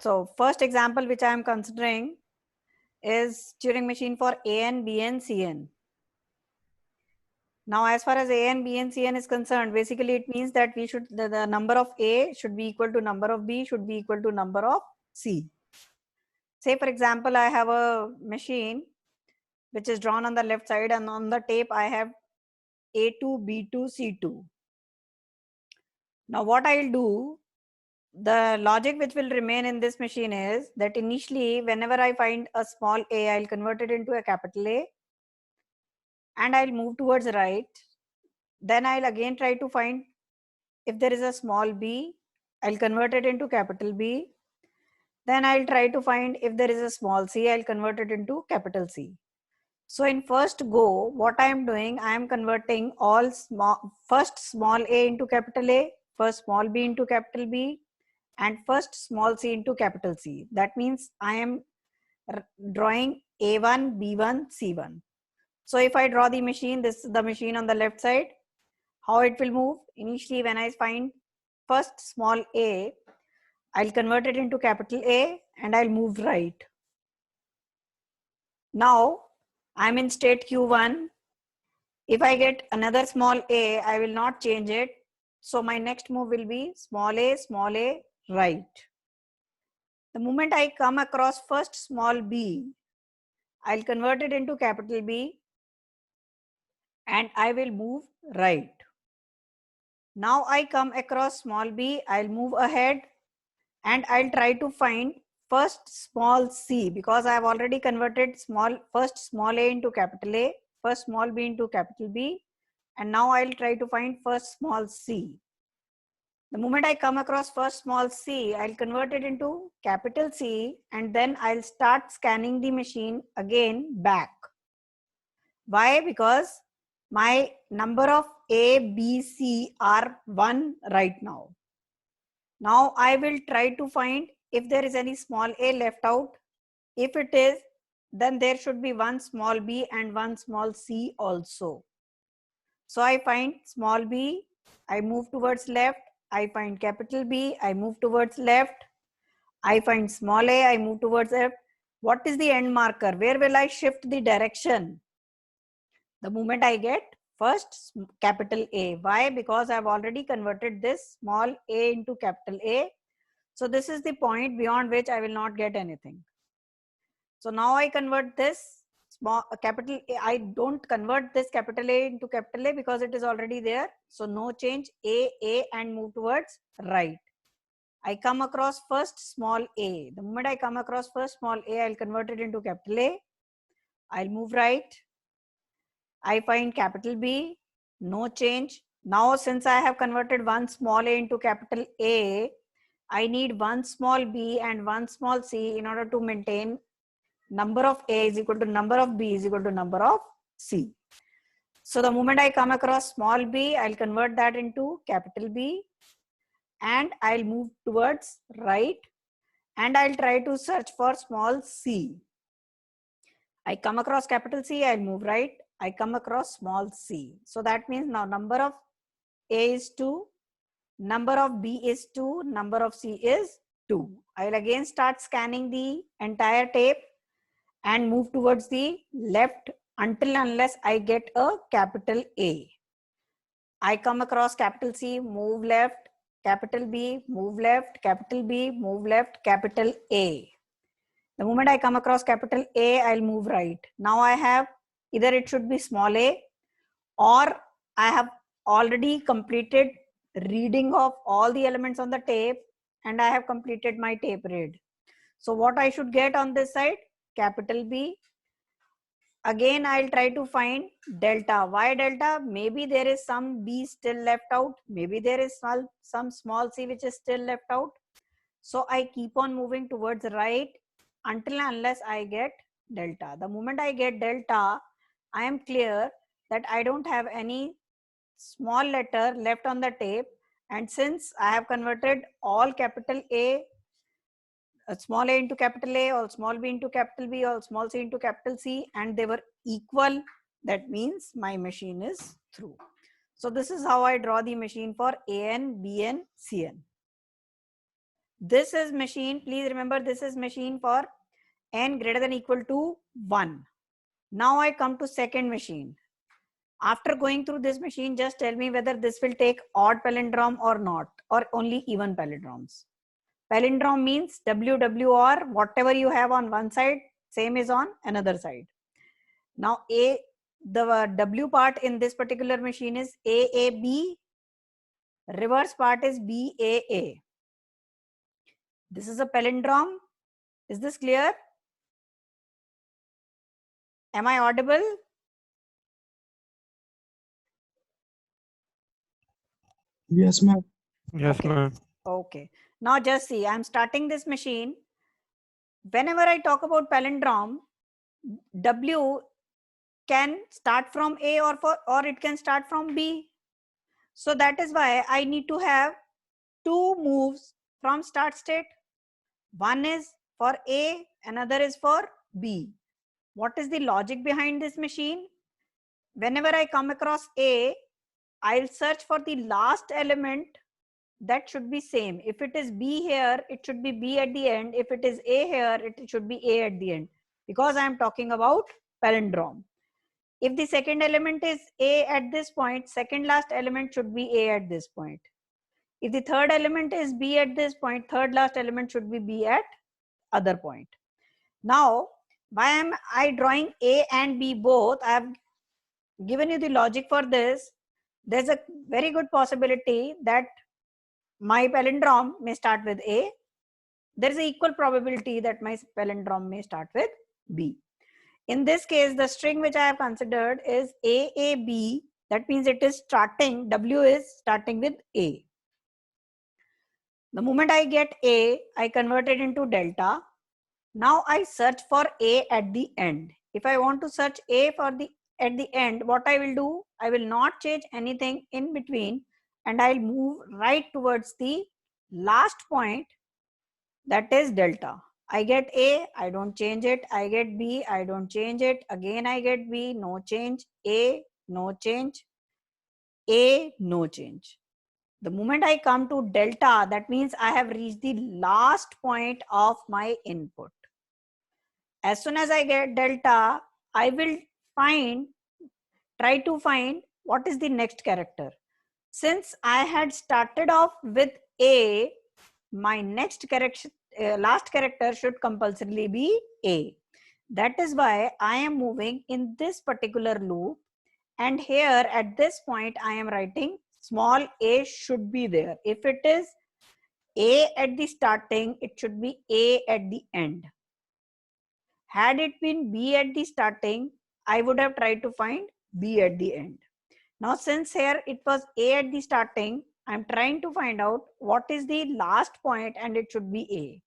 So first example which I am considering is Turing machine for AN, BN, CN. Now, as far as A and B and Cn is concerned, basically it means that we should the number of A should be equal to number of B should be equal to number of C. Say for example, I have a machine which is drawn on the left side, and on the tape I have A2, B2, C2. Now what I'll do, the logic which will remain in this machine is that initially whenever I find a small a, I'll convert it into a capital A and I'll move towards right. Then I'll again try to find if there is a small b, I'll convert it into capital B. Then I'll try to find if there is a small c, I'll convert it into capital C. So in first go, what I am doing, I am converting all first small a into capital A, first small b into capital B, and first small c into capital C. That means I am drawing A1, B1, C1. So if I draw the machine, this is the machine on the left side. How it will move? Initially when I find first small a, I'll convert it into capital A and I'll move right. Now I'm in state Q1. If I get another small a, I will not change it. So my next move will be small a, right. The moment I come across first small b, I'll convert it into capital B and I will move right. Now I come across small b, I'll move ahead and I'll try to find first small c, because I have already converted first small a into capital A, first small b into capital B, and now I'll try to find first small c. The moment I come across first small c, I'll convert it into capital C and then I'll start scanning the machine again back. Why? Because my number of A, B, C are 1 right now. Now I will try to find if there is any small a left out. If it is, then there should be one small b and one small c also. So I find small b, I move towards left. I find capital B, I move towards left. I find small a, I move towards left. What is the end marker? Where will I shift the direction? The moment I get first capital A. Why? Because I've already converted this small a into capital A. So this is the point beyond which I will not get anything. So now I convert this small capital A. I don't convert this capital A into capital A because it is already there. So no change, A and move towards right. I come across first small a. The moment I come across first small a, I'll convert it into capital A. I'll move right. I find capital B, no change. Now since I have converted one small a into capital A, I need one small b and one small c in order to maintain number of a is equal to number of b is equal to number of c. So the moment I come across small b, I'll convert that into capital B and I'll move towards right and I'll try to search for small c. I come across capital C, I'll move right. I come across small c. So that means now number of a is 2, number of b is 2, number of c is 2. I'll again start scanning the entire tape and move towards the left until unless I get a capital A. I come across capital C, move left, capital B, move left, capital B, move left, capital A. The moment I come across capital A, I'll move right. Now I have either it should be small a or I have already completed reading of all the elements on the tape and I have completed my tape read. So what I should get on this side? Capital B. Again, I'll try to find delta. Why delta? Maybe there is some B still left out. Maybe there is some small c which is still left out. So I keep on moving towards right until unless I get delta. The moment I get delta, I am clear that I don't have any small letter left on the tape. And since I have converted all capital A, small a into capital A, or small b into capital B, or small c into capital C, and they were equal, that means my machine is through. So this is how I draw the machine for AN, BN, CN. This is machine. Please remember this is machine for n greater than equal to 1. Now I come to second machine. After going through this machine, just tell me whether this will take odd palindrome or not, or only even palindromes. Palindrome means WWR, whatever you have on one side, same is on another side. Now the W part in this particular machine is AAB, reverse part is BAA. This is a palindrome. Is this clear? Am I audible? Yes, ma'am. Yes, Okay. ma'am. Okay. Now just see, I'm starting this machine. Whenever I talk about palindrome, W can start from A or it can start from B. So that is why I need to have two moves from start state. One is for A, another is for B. What is the logic behind this machine? Whenever I come across A, I'll search for the last element that should be same. If it is B here, it should be B at the end. If it is A here, it should be A at the end, because I am talking about palindrome. If the second element is A at this point, second last element should be A at this point. If the third element is B at this point, third last element should be B at other point. Now, why am I drawing A and B both? I have given you the logic for this. There's a very good possibility that my palindrome may start with A. There is an equal probability that my palindrome may start with B. In this case, the string which I have considered is AAB. That means it is starting, W is starting with A. The moment I get A, I convert it into delta. Now I search for A at the end. If I want to search A at the end, what I will do, I will not change anything in between, and I'll move right towards the last point, that is delta. I get A, I don't change it. I get B, I don't change it. Again I get B, no change. A, no change. A, no change. The moment I come to delta, that means I have reached the last point of my input. As soon as I get delta, I will try to find what is the next character. Since I had started off with A, my next last character should compulsorily be A. That is why I am moving in this particular loop, and here at this point I am writing small a should be there. If it is A at the starting, it should be A at the end. Had it been B at the starting, I would have tried to find B at the end. Now since here it was A at the starting, I'm trying to find out what is the last point, and it should be A.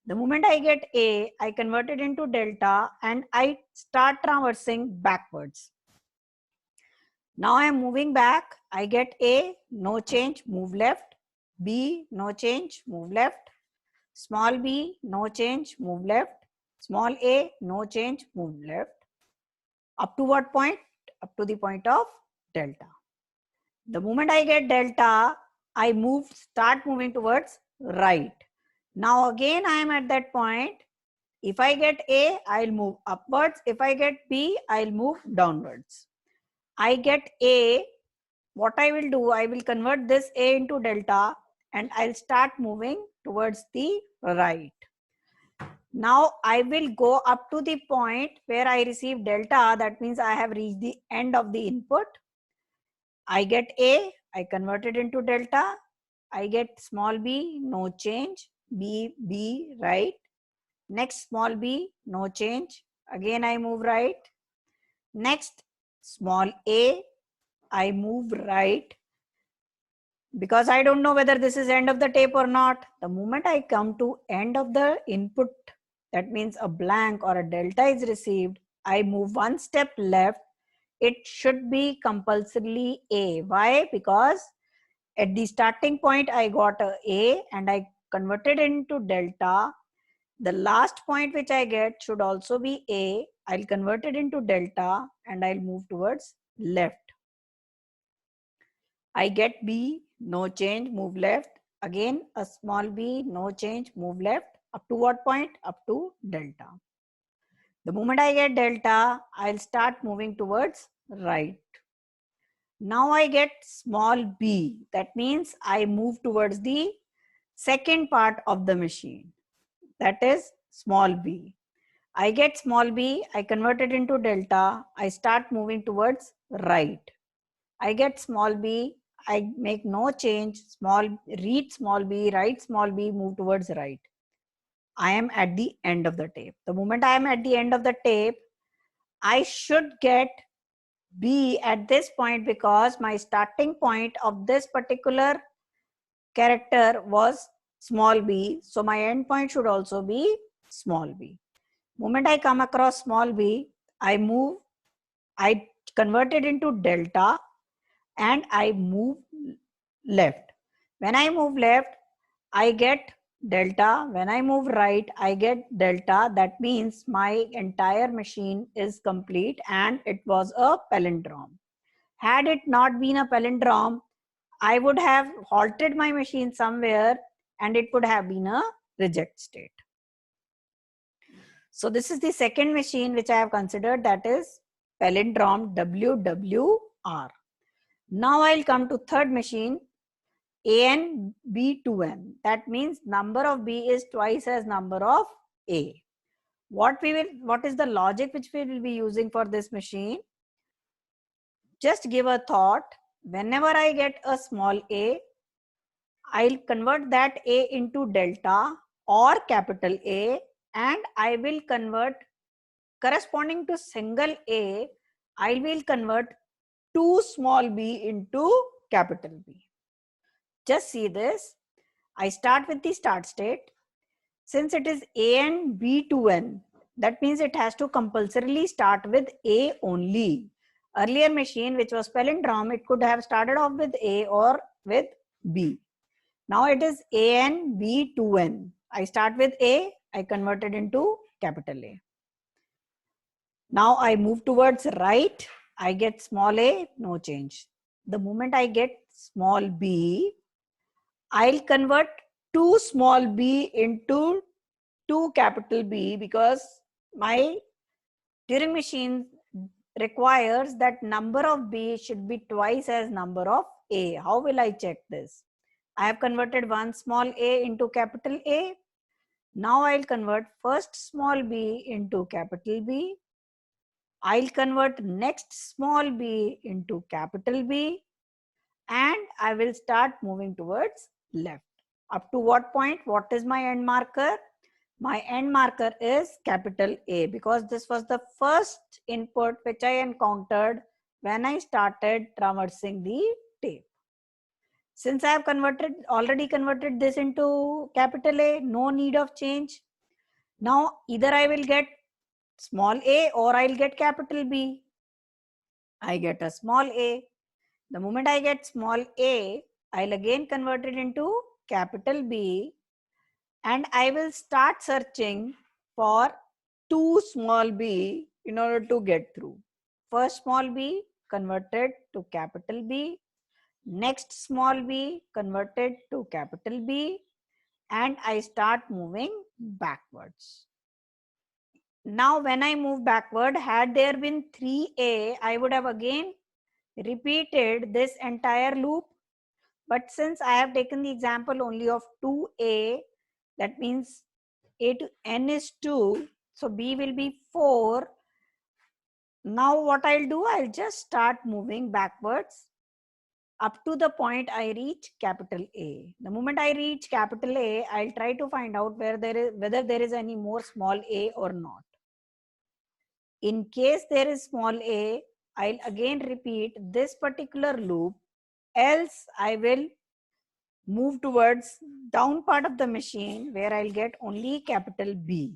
The moment I get A, I convert it into delta and I start traversing backwards. Now I am moving back. I get A, no change, move left. B, no change, move left. Small b, no change, move left. Small a, no change, move left. Up to what point? Up to the point of delta. The moment I get delta, I start moving towards right. Now again I am at that point. If I get A, I'll move upwards. If I get B, I'll move downwards. I get A. What I will do, I will convert this A into delta and I'll start moving towards the right. Now I will go up to the point where I receive delta. That means I have reached the end of the input. I get A, I convert it into delta. I get small b, no change. B, right. Next small b, no change. Again I move right. Next small a, I move right. Because I don't know whether this is end of the tape or not. The moment I come to end of the input, that means a blank or a delta is received, I move one step left. It should be compulsorily A. Why? Because at the starting point, I got A and I converted into delta. The last point which I get should also be A. I'll convert it into delta and I'll move towards left. I get B, no change, move left. Again, a small b, no change, move left. Up to what point? Up to delta. The moment I get delta, I'll start moving towards right. Now I get small b. That means I move towards the second part of the machine. That is small b. I get small b, I convert it into delta, I start moving towards right. I get small b, I make no change, read small b, write small b, move towards right. I am at the end of the tape. The moment I am at the end of the tape, I should get b at this point because my starting point of this particular character was small b. So my end point should also be small b. Moment I come across small b, I convert it into delta and I move left. When I move left, I get delta. When I move right, I get delta. That means my entire machine is complete and it was a palindrome. Had it not been a palindrome, I would have halted my machine somewhere and it would have been a reject state. So this is the second machine which I have considered, that is palindrome WWR. Now I'll come to third machine, AN B2N. That means number of B is twice as number of A. What is the logic which we will be using for this machine? Just give a thought. Whenever I get a small a, I'll convert that a into delta or capital A, and I will convert corresponding to single a, I will convert 2 small b into capital B. Just see this. I start with the start state. Since it is a and b to n, that means it has to compulsorily start with a only. Earlier machine, which was palindrome, it could have started off with a or with b. Now it is a and b to n. I start with a, I convert it into capital A. Now I move towards right, I get small a, no change. The moment I get small b, I'll convert 2 small b into 2 capital B because my Turing machine requires that number of b should be twice as number of a. How will I check this? I have converted one small a into capital A. Now I'll convert first small b into capital B. I'll convert next small b into capital B, and I will start moving towards left. Up to what point? What is my end marker? My end marker is capital A because this was the first input which I encountered when I started traversing the tape. Since I have already converted this into capital A, no need of change. Now either I will get small a or I'll get capital B. I get a small a. The moment I get small a, I'll again convert it into capital B and I will start searching for 2 small b in order to get through. First small b converted to capital B, next small b converted to capital B, and I start moving backwards. Now when I move backward, had there been 3a, I would have again repeated this entire loop. But since I have taken the example only of 2a, that means a to n is 2, so b will be 4. Now what I'll do, I'll just start moving backwards up to the point I reach capital A. The moment I reach capital A, I'll try to find out whether there is any more small a or not. In case there is small a, I'll again repeat this particular loop, else I will move towards down part of the machine where I'll get only capital B.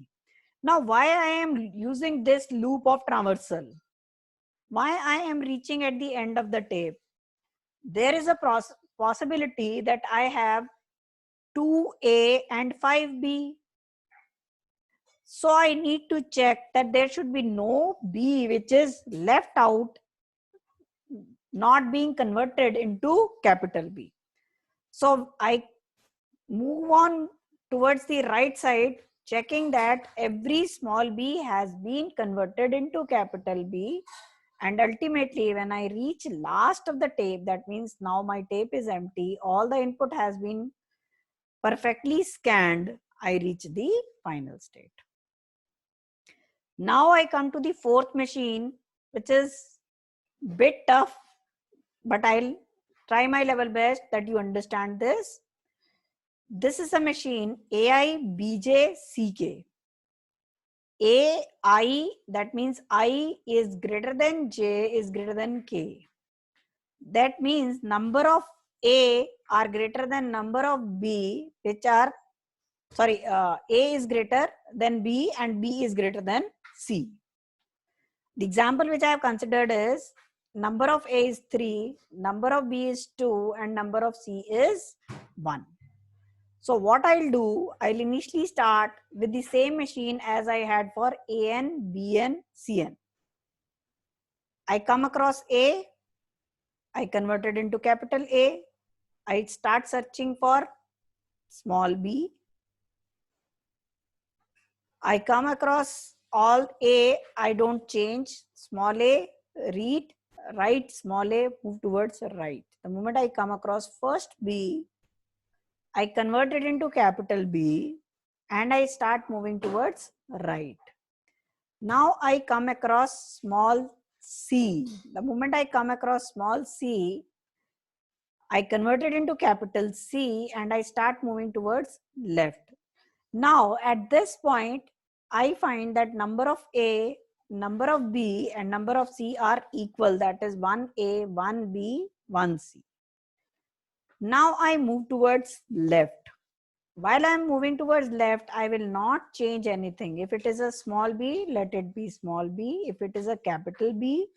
Now why I am using this loop of traversal? Why I am reaching at the end of the tape? There is a possibility that I have 2a and 5b. So I need to check that there should be no b which is left out, not being converted into capital B. So I move on towards the right side, checking that every small b has been converted into capital B. And ultimately, when I reach last of the tape, that means now my tape is empty, all the input has been perfectly scanned, I reach the final state. Now I come to the fourth machine, which is bit tough, but I'll try my level best that you understand this. This is a machine AIBJCK. AI, that means I is greater than J is greater than K. That means number of A are greater than number of B, which are, sorry, A is greater than B and B is greater than C. The example which I have considered is number of A is 3, number of B is 2 and number of C is 1. So what I'll do, I'll initially start with the same machine as I had for AN, BN, CN. I come across A, I convert it into capital A, I start searching for small b. I come across all A, I don't change, small a, read, write, small a, move towards right. The moment I come across first B, I convert it into capital B and I start moving towards right. Now I come across small c. The moment I come across small c, I convert it into capital C and I start moving towards left. Now at this point, I find that number of A, number of B and number of C are equal. That is 1A, 1B, 1C. Now I move towards left. While I am moving towards left, I will not change anything. If it is a small b, let it be small b. If it is a capital B,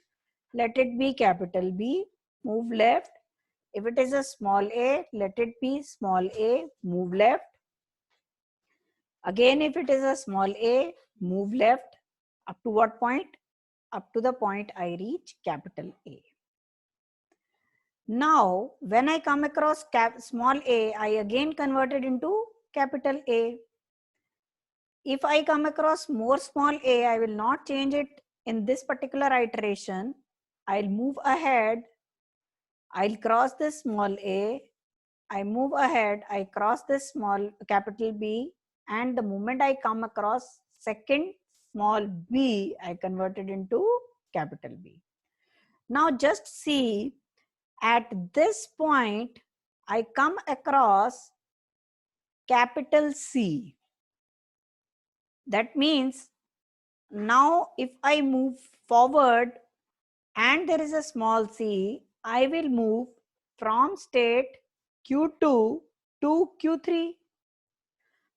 let it be capital B. Move left. If it is a small a, let it be small a, move left. Again, if it is a small a, move left. Up to what point? Up to the point I reach capital A. Now, when I come across small a, I again convert it into capital A. If I come across more small a, I will not change it in this particular iteration. I'll move ahead. I'll cross this small a. I move ahead, I cross this small capital B, and the moment I come across second small b, I convert it into capital B. Now just see, at this point, I come across capital C. That means now if I move forward and there is a small c, I will move from state Q2 to Q3.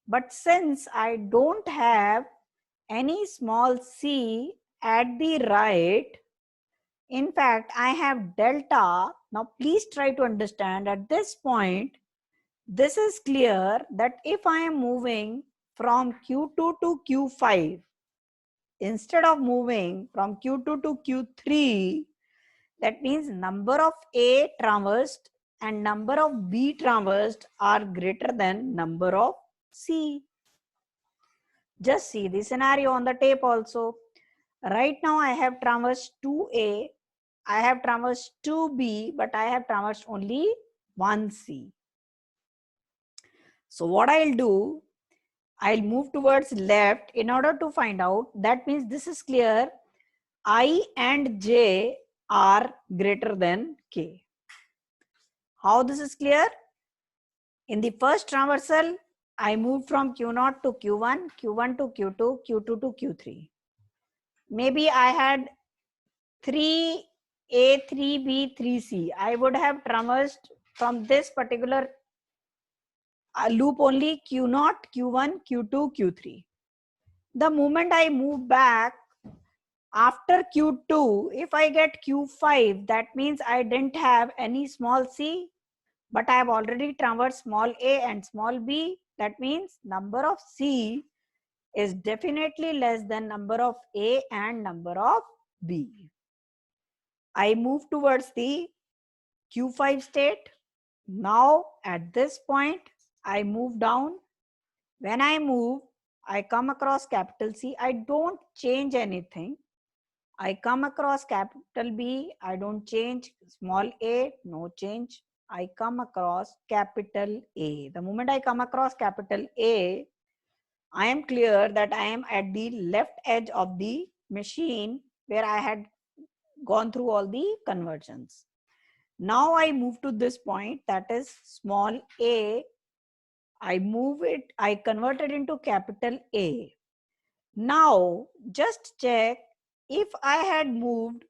But since I don't have any small c at the right, in fact, I have delta. Now, please try to understand at this point, this is clear that if I am moving from Q2 to Q5, instead of moving from Q2 to Q3, that means number of A traversed and number of B traversed are greater than number of C. Just see the scenario on the tape also. Right now I have traversed 2A, I have traversed 2B, but I have traversed only 1C. So what I'll do, I'll move towards left in order to find out. That means this is clear. I and J are greater than K. How this is clear? In the first traversal, I moved from Q0 to Q1, Q1 to Q2, Q2 to Q3. Maybe I had 3A, 3B, 3C. I would have traversed from this particular loop only Q0, Q1, Q2, Q3. The moment I move back after Q2, if I get Q5, that means I didn't have any small c, but I have already traversed small a and small b. That means number of c is definitely less than number of a and number of b. I move towards the Q5 state. Now at this point, I move down. When I move, I come across capital C. I don't change anything. I come across capital B. I don't change. Small a, no change. I come across capital A. The moment I come across capital A, I am clear that I am at the left edge of the machine where I had gone through all the conversions. Now I move to this point, that is small a. I move it, I convert it into capital A. Now just check if I had moved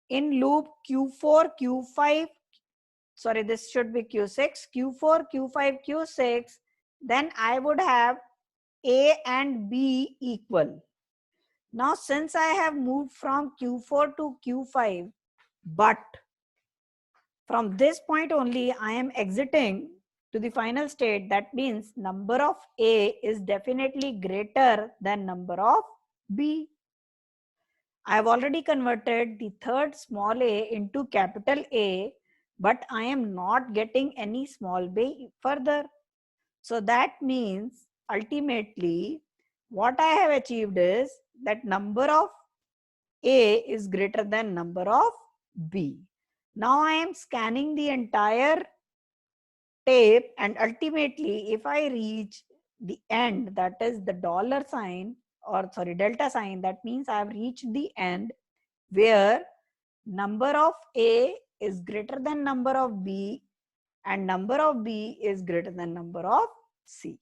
in loop Q4, Q5, sorry, this should be Q6, Q4, Q5, Q6, then I would have A and B equal. Now, since I have moved from Q4 to Q5, but from this point only, I am exiting to the final state. That means number of A is definitely greater than number of B. I have already converted the third small a into capital A, but I am not getting any small b further. So that means ultimately what I have achieved is that number of A is greater than number of B. Now I am scanning the entire tape, and ultimately if I reach the end, that is the dollar sign, or sorry, delta sign, that means I have reached the end where number of A is greater than number of B and number of B is greater than number of C.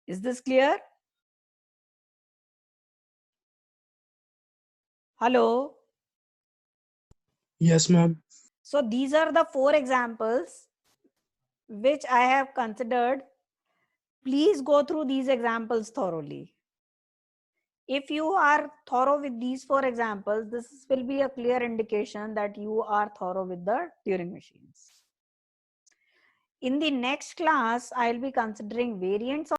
Is this clear? Hello? Yes, ma'am. So these are the 4 examples which I have considered. Please go through these examples thoroughly. If you are thorough with these 4 examples, this will be a clear indication that you are thorough with the Turing machines. In the next class, I will be considering variants of